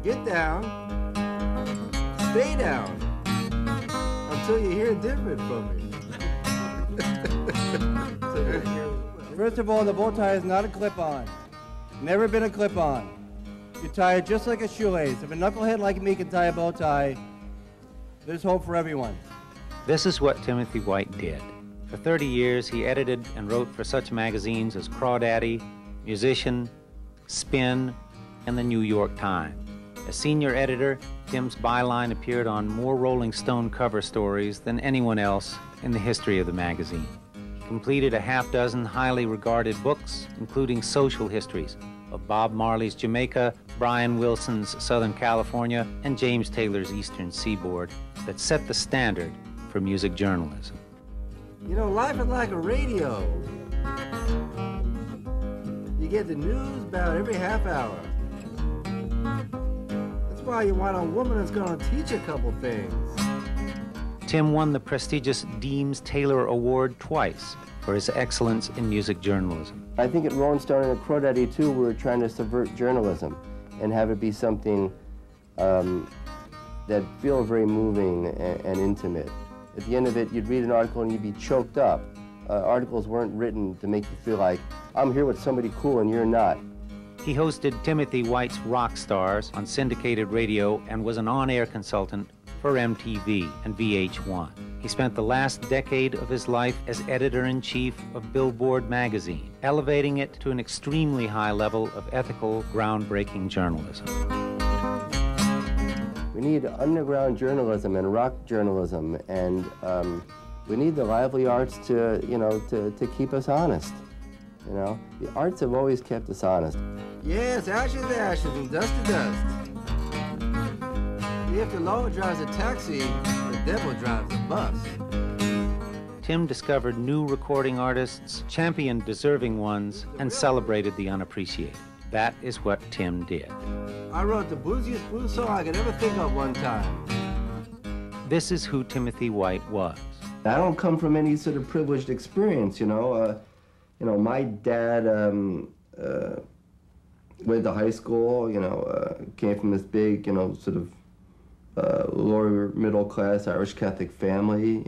Get down, stay down, until you hear different from me. First of all, the bow tie is not a clip-on. Never been a clip-on. You tie it just like a shoelace. If a knucklehead like me can tie a bow tie, there's hope for everyone. This is what Timothy White did. For 30 years, he edited and wrote for such magazines as Crawdaddy, Musician, Spin, and the New York Times. As senior editor, Tim's byline appeared on more Rolling Stone cover stories than anyone else in the history of the magazine. He completed a half-dozen highly regarded books, including social histories of Bob Marley's Jamaica, Brian Wilson's Southern California, and James Taylor's Eastern Seaboard, that set the standard for music journalism. You know, life is like a radio. You get the news about every half hour. That's why you want a woman that's going to teach a couple things. Tim won the prestigious Deems Taylor Award twice for his excellence in music journalism. I think at Rolling Stone and at Crawdaddy, too, we were trying to subvert journalism and have it be something that feels very moving and intimate. At the end of it, you'd read an article and you'd be choked up. Articles weren't written to make you feel like, I'm here with somebody cool and you're not. He hosted Timothy White's Rock Stars on syndicated radio and was an on-air consultant for MTV and VH1. He spent the last decade of his life as editor-in-chief of Billboard magazine, elevating it to an extremely high level of ethical, groundbreaking journalism. We need underground journalism and rock journalism, and we need the lively arts to, to keep us honest. You know, the arts have always kept us honest. Yes, ashes to ashes and dust to dust. If the law drives a taxi, the devil drives a bus. Tim discovered new recording artists, championed deserving ones, and celebrated the unappreciated. That is what Tim did. I wrote the bluesiest blues song I could ever think of one time. This is who Timothy White was. I don't come from any sort of privileged experience, my dad went to high school, came from this big, sort of lower middle class Irish Catholic family,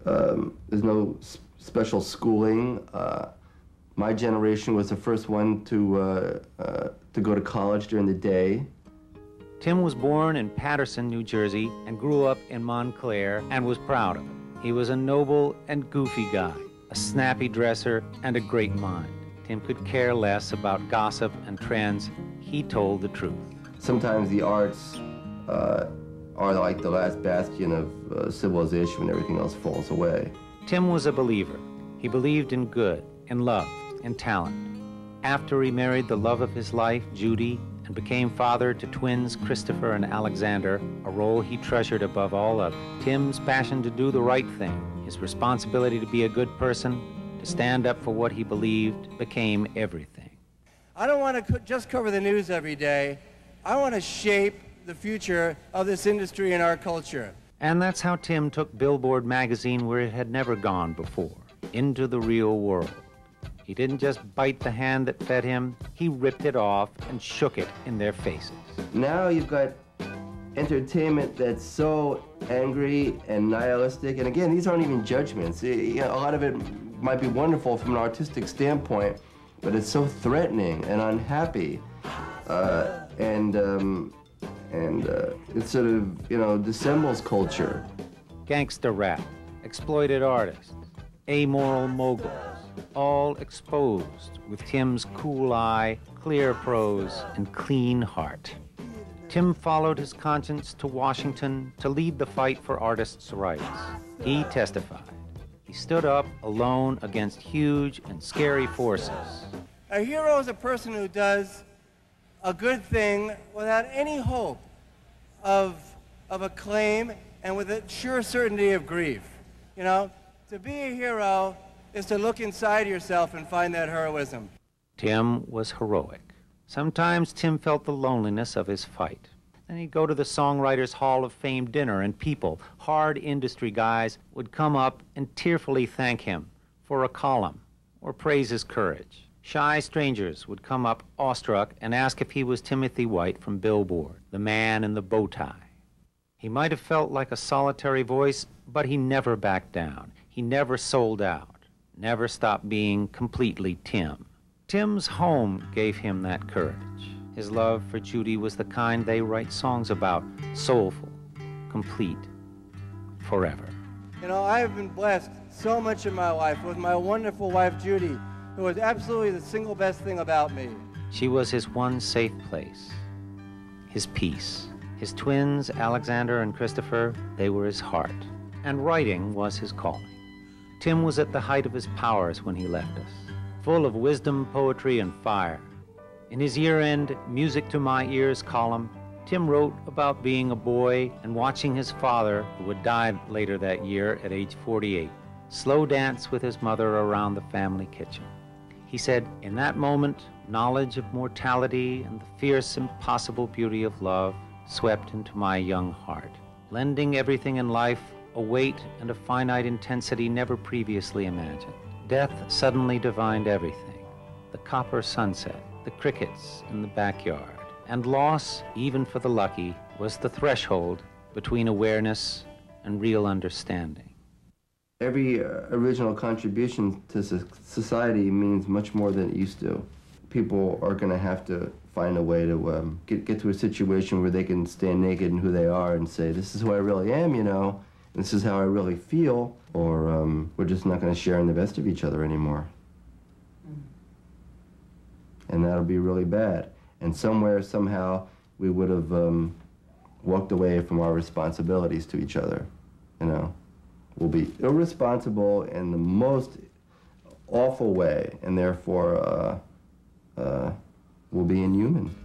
there's no special schooling. My generation was the first one to go to college during the day. Tim was born in Paterson, New Jersey, and grew up in Montclair and was proud of it. He was a noble and goofy guy, a snappy dresser, and a great mind. Tim could care less about gossip and trends. He told the truth. Sometimes the arts are like the last bastion of civilization when everything else falls away. Tim was a believer. He believed in good, in love, in talent. After he married the love of his life, Judy, and became father to twins Christopher and Alexander, a role he treasured above all others, Tim's passion to do the right thing, his responsibility to be a good person, to stand up for what he believed, became everything. I don't want to just cover the news every day. I want to shape the future of this industry and our culture. And that's how Tim took Billboard magazine where it had never gone before, into the real world. He didn't just bite the hand that fed him, he ripped it off and shook it in their faces. Now you've got entertainment that's so angry and nihilistic, and again, these aren't even judgments. A lot of it might be wonderful from an artistic standpoint, but it's so threatening and unhappy. And it sort of, dissembles culture. Gangster rap, exploited artists, amoral moguls, all exposed with Tim's cool eye, clear prose, and clean heart. Tim followed his conscience to Washington to lead the fight for artists' rights. He testified. He stood up alone against huge and scary forces. A hero is a person who does a good thing without any hope of acclaim and with a sure certainty of grief. To be a hero is to look inside yourself and find that heroism. Tim was heroic. Sometimes Tim felt the loneliness of his fight. Then he'd go to the Songwriters Hall of Fame dinner, and people, hard industry guys, would come up and tearfully thank him for a column or praise his courage. Shy strangers would come up awestruck and ask if he was Timothy White from Billboard, the man in the bow tie. He might have felt like a solitary voice, but he never backed down. He never sold out, never stopped being completely Tim. Tim's home gave him that courage. His love for Judy was the kind they write songs about, soulful, complete, forever. You know, I've been blessed so much in my life with my wonderful wife, Judy, who was absolutely the single best thing about me. She was his one safe place, his peace. His twins, Alexander and Christopher, they were his heart. And writing was his calling. Tim was at the height of his powers when he left us, full of wisdom, poetry, and fire. In his year-end Music to My Ears column, Tim wrote about being a boy and watching his father, who had died later that year at age 48, slow dance with his mother around the family kitchen. He said, in that moment, knowledge of mortality and the fierce, impossible beauty of love swept into my young heart, lending everything in life a weight and a finite intensity never previously imagined. Death suddenly divined everything, the copper sunset, the crickets in the backyard, and loss, even for the lucky, was the threshold between awareness and real understanding. Every original contribution to society means much more than it used to. People are going to have to find a way to get to a situation where they can stand naked in who they are and say, this is who I really am, you know, and this is how I really feel, or we're just not going to share in the best of each other anymore. And that'll be really bad. And somewhere, somehow, we would have walked away from our responsibilities to each other, you know. We'll be irresponsible in the most awful way, and therefore we'll be inhuman.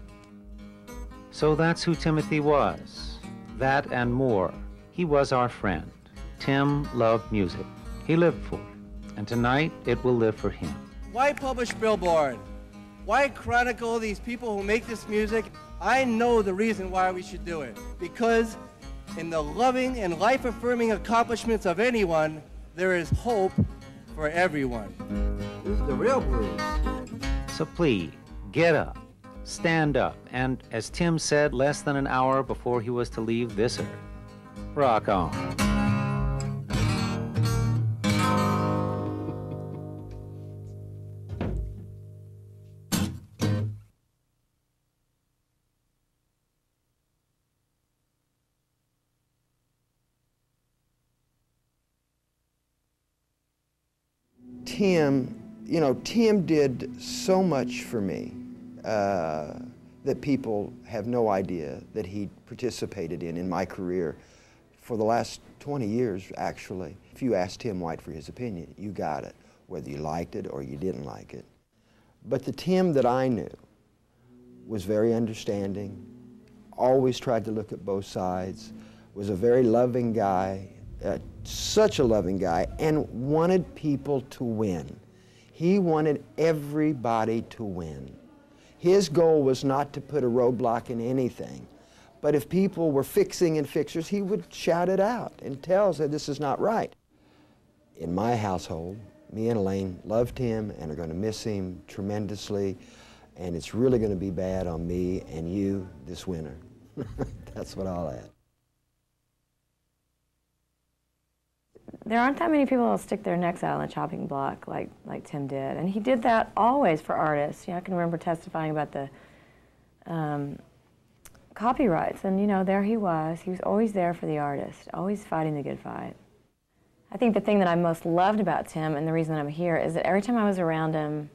So that's who Timothy was. That and more. He was our friend. Tim loved music. He lived for it. And tonight, it will live for him. Why publish Billboard? Why chronicle these people who make this music? I know the reason why we should do it. Because in the loving and life-affirming accomplishments of anyone, there is hope for everyone. This is the real blues. So please, get up, stand up, and as Tim said less than an hour before he was to leave this earth, rock on. Tim, you know, Tim did so much for me that people have no idea that he participated in my career for the last 20 years, actually. If you asked Tim White for his opinion, you got it, whether you liked it or you didn't like it. But the Tim that I knew was very understanding, always tried to look at both sides, was a very loving guy, such a loving guy, and wanted people to win. He wanted everybody to win. His goal was not to put a roadblock in anything, but if people were fixing and fixers, he would shout it out and tell us that this is not right. In my household, me and Elaine loved him and are going to miss him tremendously, and it's really going to be bad on me and you this winter. That's what I'll add. There aren't that many people that'll stick their necks out on the chopping block like Tim did. And he did that always for artists. You know, I can remember testifying about the copyrights, and you know, there he was. He was always there for the artist, always fighting the good fight. I think the thing that I most loved about Tim, and the reason that I'm here, is that every time I was around him,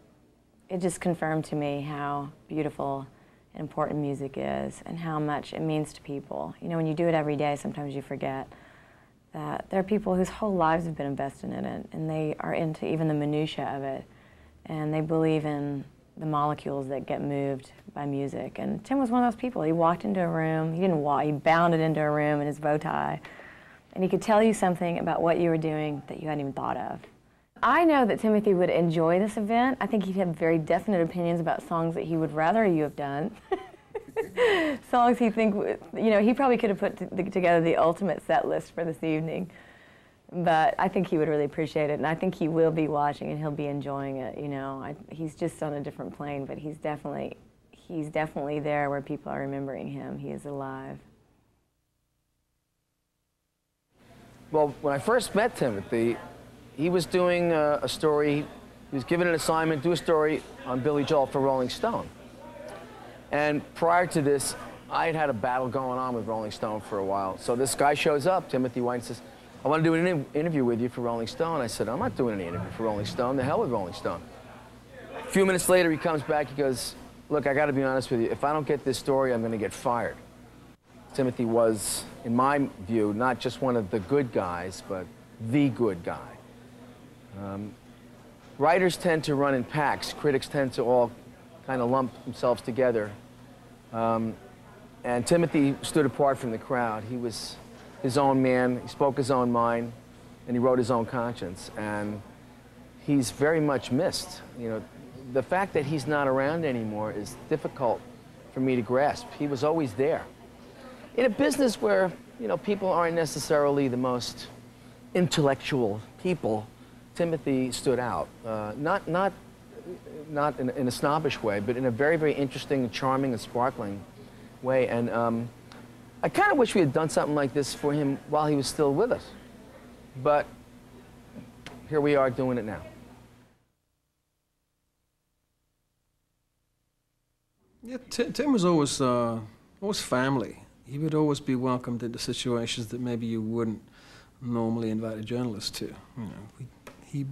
it just confirmed to me how beautiful and important music is and how much it means to people. You know, when you do it every day, sometimes you forget that there are people whose whole lives have been invested in it, and they are into even the minutiae of it, and they believe in the molecules that get moved by music. And Tim was one of those people. He walked into a room, he didn't walk, he bounded into a room in his bow tie, and he could tell you something about what you were doing that you hadn't even thought of. I know that Timothy would enjoy this event. I think he'd have very definite opinions about songs that he would rather you have done. Songs he think, you know, he probably could have put together the ultimate set list for this evening. But I think he would really appreciate it, and I think he will be watching and he'll be enjoying it. You know, he's just on a different plane, but he's definitely there where people are remembering him. He is alive. Well, when I first met Timothy, he was doing a story. He was given an assignment, do a story on Billy Joel for Rolling Stone. And prior to this, I had had a battle going on with Rolling Stone for a while. So this guy shows up, Timothy White, and says, I want to do an interview with you for Rolling Stone. I said, I'm not doing any interview for Rolling Stone. The hell with Rolling Stone. A few minutes later, he comes back. He goes, look, I got to be honest with you. If I don't get this story, I'm going to get fired. Timothy was, in my view, not just one of the good guys, but the good guy. Writers tend to run in packs. Critics tend to all kind of lump themselves together. And Timothy stood apart from the crowd. He was his own man, he spoke his own mind, and he wrote his own conscience. And he's very much missed. You know, the fact that he's not around anymore is difficult for me to grasp. He was always there. In a business where, you know, people aren't necessarily the most intellectual people, Timothy stood out. Not in a snobbish way, but in a very, very interesting, charming, and sparkling way. And I kind of wish we had done something like this for him while he was still with us. But here we are doing it now. Yeah, Tim was always family. He would always be welcomed into situations that maybe you wouldn't normally invite a journalist to. You know,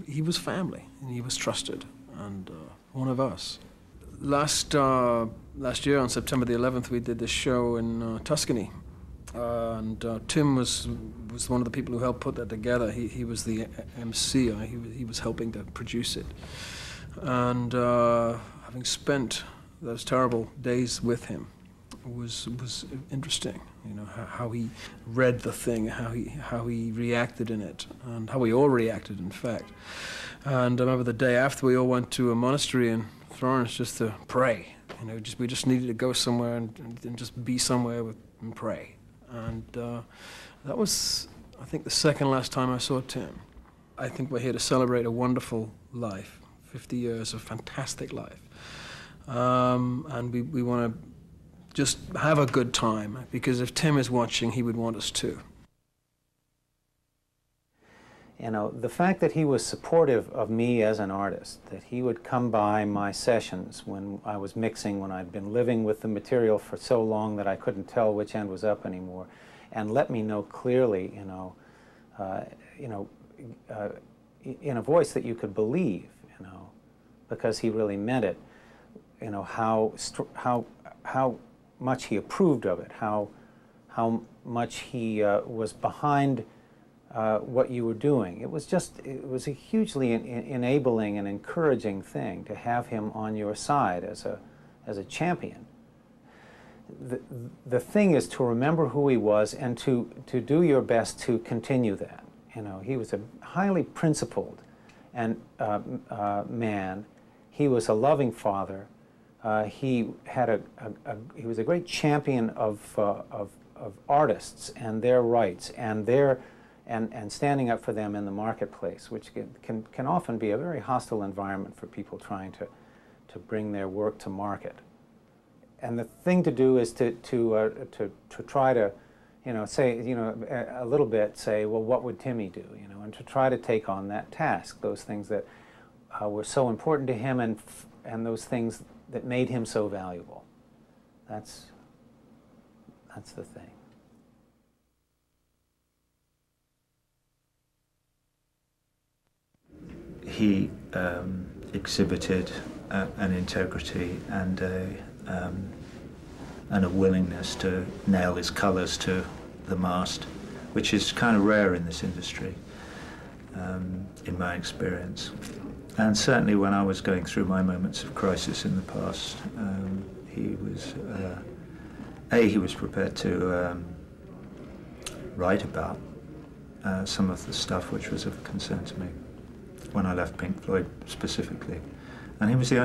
he was family, and he was trusted, and one of us. Last year on September the 11th, we did this show in Tuscany, and Tim was one of the people who helped put that together. He was the MC. He was helping to produce it, and having spent those terrible days with him was interesting. You know, how he read the thing, how he reacted in it, and how we all reacted, in fact. And I remember the day after, we all went to a monastery in Florence just to pray. You know, we just needed to go somewhere and just be somewhere and pray. And that was, I think, the second last time I saw Tim. I think we're here to celebrate a wonderful life, 50 years of fantastic life. And we want to just have a good time, because if Tim is watching, he would want us to. You know, the fact that he was supportive of me as an artist, that he would come by my sessions when I was mixing, when I'd been living with the material for so long that I couldn't tell which end was up anymore, and let me know clearly, in a voice that you could believe, you know, because he really meant it. You know, how much he approved of it, how much he was behind what you were doing. It was a hugely enabling and encouraging thing to have him on your side as a champion. The thing is to remember who he was and to do your best to continue that. You know, he was a highly principled and man. He was a loving father. He was a great champion of artists and their rights and standing up for them in the marketplace, which can often be a very hostile environment for people trying to bring their work to market. And the thing to do is to try to, you know, say, you know, a little bit say, well, what would Timmy do, you know, and to try to take on that task, those things that were so important to him and those things that made him so valuable. That's the thing. He exhibited an integrity and a willingness to nail his colours to the mast, which is kind of rare in this industry, in my experience. And certainly when I was going through my moments of crisis in the past, he was prepared to write about some of the stuff which was of concern to me when I left Pink Floyd specifically. And he was the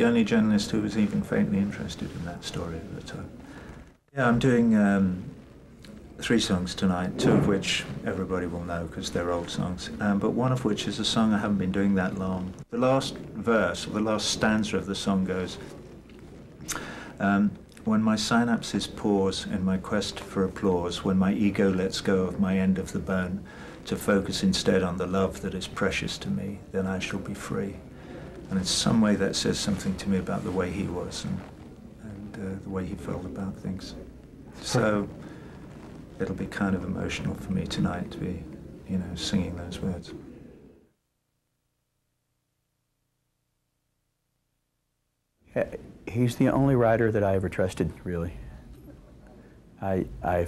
only journalist who was even faintly interested in that story at the time. Yeah, I'm doing 3 songs tonight, 2 of which everybody will know because they're old songs, but one of which is a song I haven't been doing that long. The last verse, or the last stanza of the song goes, when my synapses pause in my quest for applause, when my ego lets go of my end of the bone to focus instead on the love that is precious to me, then I shall be free. And in some way that says something to me about the way he was and the way he felt about things. So it'll be kind of emotional for me tonight to be, you know, singing those words. He's the only writer that I ever trusted, really. I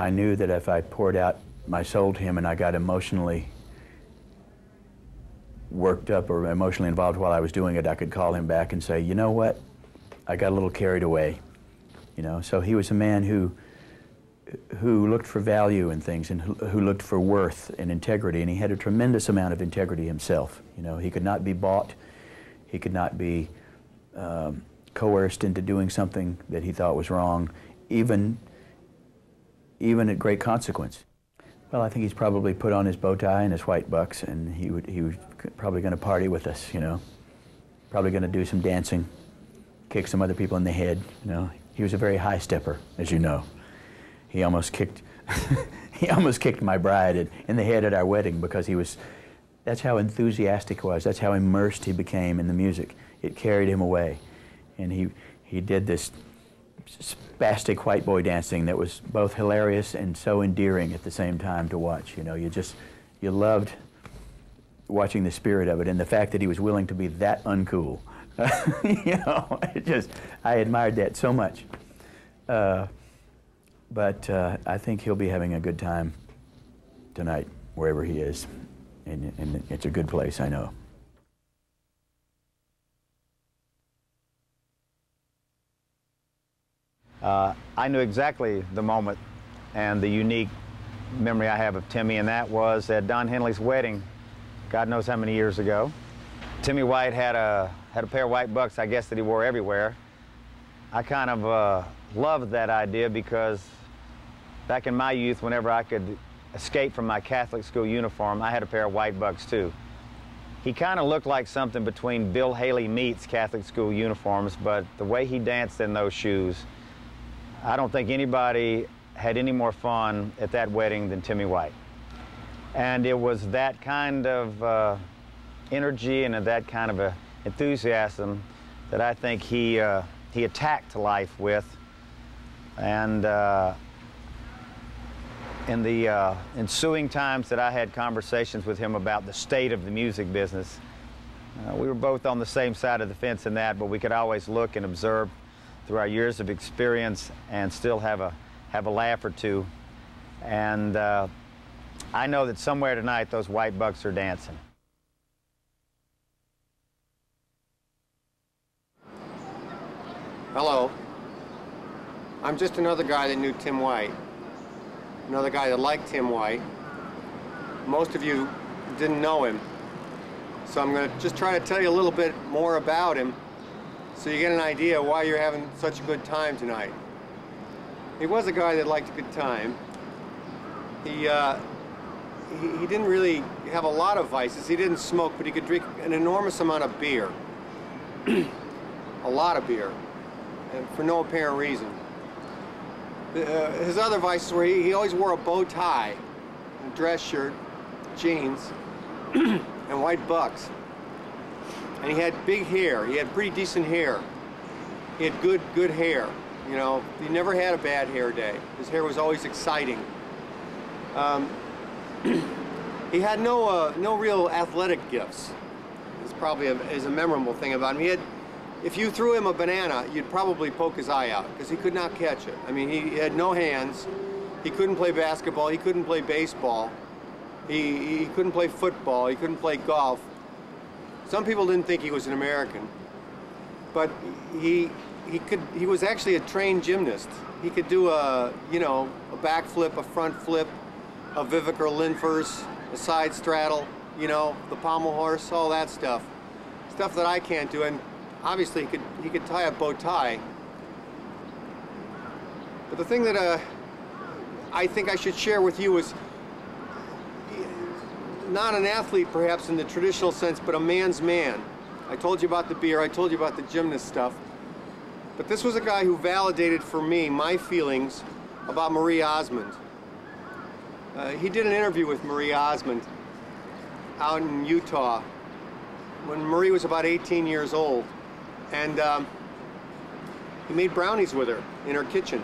knew that if I poured out my soul to him and I got emotionally worked up or emotionally involved while I was doing it, I could call him back and say, you know what, I got a little carried away. You know, so he was a man who looked for value in things and who looked for worth and integrity, and he had a tremendous amount of integrity himself. You know, he could not be bought, he could not be coerced into doing something that he thought was wrong, even at great consequence. Well, I think he's probably put on his bow tie and his white bucks, and he was probably going to party with us, you know, probably going to do some dancing, kick some other people in the head, you know. He was a very high stepper, as you know. He almost kicked, he almost kicked my bride in the head at our wedding because he was, that's how enthusiastic he was, that's how immersed he became in the music. It carried him away. And he did this spastic white boy dancing that was both hilarious and so endearing at the same time to watch. You know, you loved watching the spirit of it, and the fact that he was willing to be that uncool. You know, I admired that so much. But I think he'll be having a good time tonight, wherever he is. And it's a good place, I know. I knew exactly the moment and the unique memory I have of Timmy, and that was at Don Henley's wedding, God knows how many years ago. Timmy White had a pair of white bucks, I guess, that he wore everywhere. I kind of loved that idea because back in my youth, whenever I could escape from my Catholic school uniform, I had a pair of white bucks too. He kind of looked like something between Bill Haley meets Catholic school uniforms, but the way he danced in those shoes, I don't think anybody had any more fun at that wedding than Timmy White. And it was that kind of energy and that kind of enthusiasm that I think he attacked life with. And in the ensuing times that I had conversations with him about the state of the music business, we were both on the same side of the fence in that, but we could always look and observe through our years of experience and still have a laugh or two. And I know that somewhere tonight those white bucks are dancing. Hello. I'm just another guy that knew Tim White. Another guy that liked Tim White. Most of you didn't know him. So I'm going to just try to tell you a little bit more about him so you get an idea why you're having such a good time tonight. He was a guy that liked a good time. He didn't really have a lot of vices. He didn't smoke, but he could drink an enormous amount of beer. A lot of beer, and for no apparent reason. His other vices were he always wore a bow tie, a dress shirt, jeans, and white bucks. And he had big hair. He had pretty decent hair. He had good hair. You know, he never had a bad hair day. His hair was always exciting. He had no real athletic gifts. It's probably is a memorable thing about him. If you threw him a banana, you'd probably poke his eye out because he could not catch it. I mean, he had no hands. He couldn't play basketball. He couldn't play baseball. He couldn't play football. He couldn't play golf. Some people didn't think he was an American, but he was actually a trained gymnast. He could do a backflip, a front flip, a Vivica Lindfors, a side straddle, you know, the pommel horse, all that stuff. Stuff that I can't do, and obviously he could tie a bow tie. But the thing that I think I should share with you is not an athlete perhaps in the traditional sense, but a man's man. I told you about the beer, I told you about the gymnast stuff, but this was a guy who validated for me my feelings about Marie Osmond. He did an interview with Marie Osmond out in Utah when Marie was about 18 years old, and he made brownies with her in her kitchen.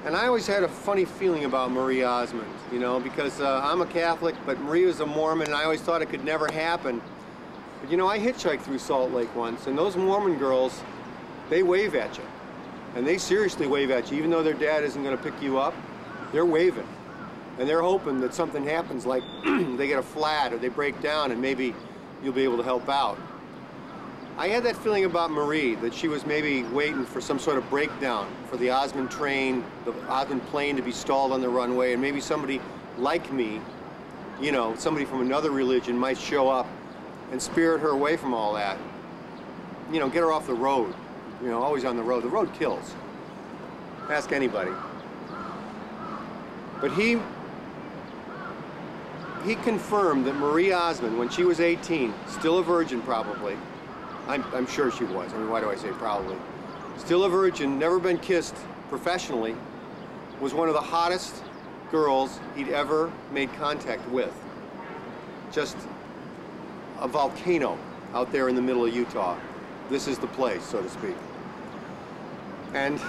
And I always had a funny feeling about Marie Osmond, you know, because I'm a Catholic, but Marie was a Mormon, and I always thought it could never happen. But you know, I hitchhiked through Salt Lake once, and those Mormon girls, they wave at you. And they seriously wave at you, even though their dad isn't going to pick you up. They're waving. And they're hoping that something happens, like they get a flat or they break down, and maybe you'll be able to help out. I had that feeling about Marie, that she was maybe waiting for some sort of breakdown for the Osmond train, the Osmond plane to be stalled on the runway, and maybe somebody like me, you know, somebody from another religion might show up and spirit her away from all that. You know, get her off the road. You know, always on the road. The road kills. Ask anybody. But he confirmed that Marie Osmond, when she was 18, still a virgin probably, I'm sure she was. I mean, why do I say probably? Still a virgin, never been kissed professionally, was one of the hottest girls he'd ever made contact with. Just a volcano out there in the middle of Utah. This is the place, so to speak. And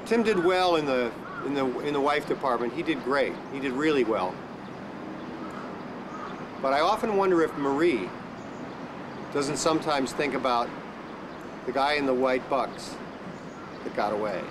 Tim did well in the wife department. He did great. He did really well. But I often wonder if Marie doesn't sometimes think about the guy in the white bucks that got away.